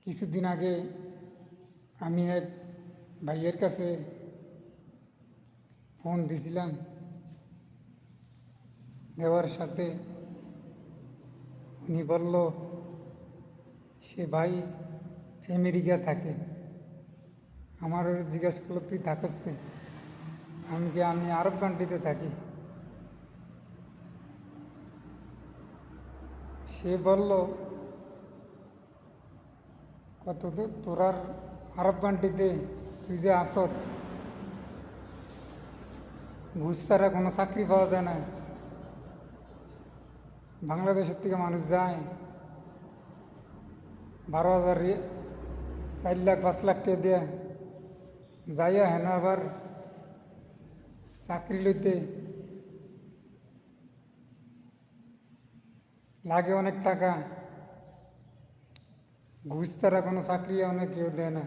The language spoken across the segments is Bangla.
কিছুদিন আগে আমি এক ভাইয়ের কাছে ফোন দিছিলাম, দেওয়ার সাথে উনি বলল সে ভাই আমেরিকা থাকে। আমার জিজ্ঞাসা করলো তুই থাকস কই? আমি আরব কান্ট্রিতে থাকি। সে বলল কত তোরার আরব কান্ট্রিতে তুই যে আসত, ঘুষ ছাড়া কোনো চাকরি পাওয়া যায় না। বাংলাদেশের থেকে মানুষ যায় 12,000 4 লাখ 5 লাখ টাকা দিয়ে যাইয়া হেন আবার চাকরি লইতে লাগে অনেক টাকা। ঘুষ ছাড়া কোনো চাকরি অনেক কেউ দেয় না,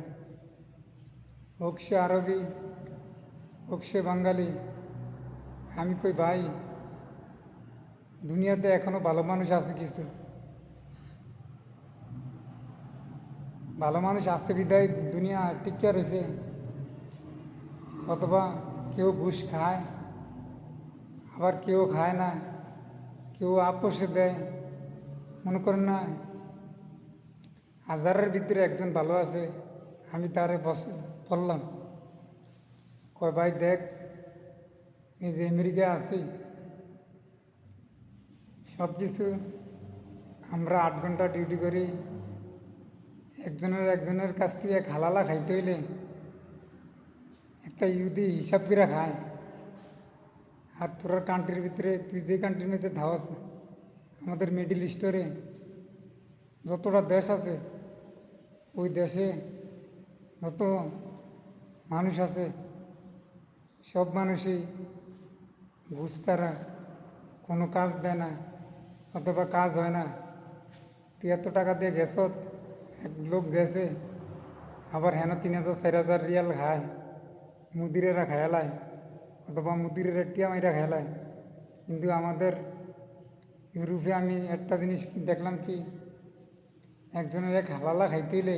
হোক সে আরবি হোক সে বাঙালি। আমি কই ভাই, দুনিয়াতে এখনো ভালো মানুষ আছে, কিছু ভালো মানুষ আছে বিদায় দুনিয়া টিকা রয়েছে, অথবা কেউ ঘুষ খায়, আবার কেউ খায় না, কেউ আপোষে দেয়। মনে করেন না, হাজারের ভিতরে একজন ভালো আছে। আমি তারে বললাম, কয় ভাই দেখ, এই যে আমেরিকা আছি, সব কিছু আমরা 8 ঘন্টা ডিউটি করি, একজনের কাছ থেকে হালালা খাইতে হইলে একটা ইহুদি হিসাব করে খায়। আর তোর কান্ট্রির ভিতরে, তুই যে কান্ট্রির মধ্যে ধাওয়াস, আমাদের মিডিল ইস্টরে যতটা দেশ আছে, ওই দেশে যত মানুষ আছে, সব মানুষই ঘুষ ছাড়া কোনো কাজ দেয় না, অথবা কাজ হয় না। তুই এত টাকা দিয়ে গেছত, এক লোক গেছে আবার হেন 3,000 4,000 রিয়াল খায়, মুদিরেরা খেয়ালায়, অথবা মুদিরেরা টিয়া মাইরা খেয়ালায়। কিন্তু আমাদের ইউরোপে আমি একটা জিনিস দেখলাম কি, একজনের এক হালালা খাইতে হইলে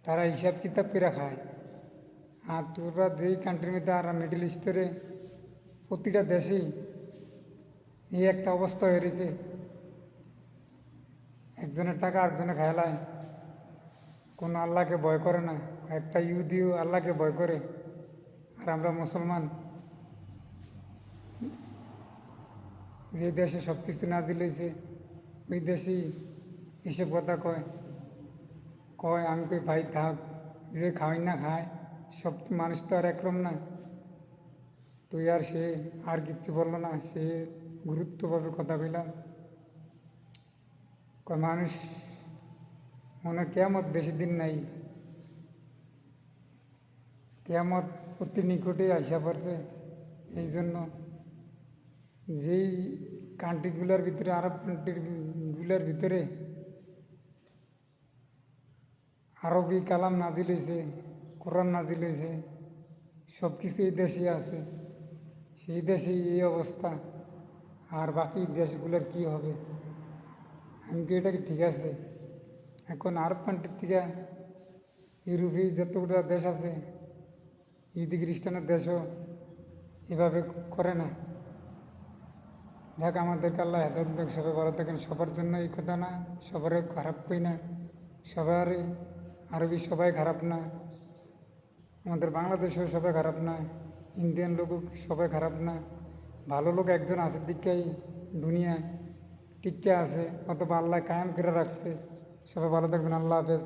তারা হিসাব কিতাব করে খায়। আর তোরা যেই কান্ট্রির মধ্যে আর মিডল ইস্টরে প্রতিটা দেশেই এই একটা অবস্থা হয়ে রয়েছে, একজনের টাকা আরেকজনে খায়ালায়, কোনো আল্লাহকে ভয় করে না। একটা ইহুদিও আল্লাহকে ভয় করে, আর আমরা মুসলমান যে দেশে সব কিছু নাজিল হয়েছে, ওই দেশেই এসব কথা কয়। আমি কই ভাই থাক, যে খাওয়াই না খায়, সব মানুষ তো আর একরকম না। তুই আর সে আর কিচ্ছু বললো না, সে গুরুত্বভাবে কথা কইলাম। মানুষ মনে কেয়ামত বেশি দিন নাই, কেয়ামত অতি নিকটে আসা পড়ছে। এই জন্য যেই কান্ট্রিগুলোর ভিতরে, আরব কান্ট্রিগুলোর ভিতরে আরবি কালাম নাজিল হয়েছে, কোরআন নাজিল হয়েছে, সব কিছু এই দেশে আছে, সেই দেশে এই অবস্থা। আর বাকি দেশগুলোর কি হবে? আমি কি এটা কি ঠিক আছে? এখন আরব কান্ট্রির থেকে ইউরোপে যতগুলো দেশ আছে, ইহুদি খ্রিস্টানের দেশও এভাবে করে না। যাক, আমাদেরকে আল্লাহ হেদায়েত দেখ, সবাই ভালো থাকেন। সবার জন্য এই কথা না, সবারই খারাপ কই না, সবারই আরবি সবাই খারাপ না, আমাদের বাংলাদেশেও সবাই খারাপ না, ইন্ডিয়ান লোকও সবাই খারাপ না। ভালো লোক একজন আছে দিকেই দুনিয়া টিকে আছে, অথবা আল্লাহ কায়েম করে রাখছে। সবাই ভালো থাকবেন। আল্লাহ হাফেজ।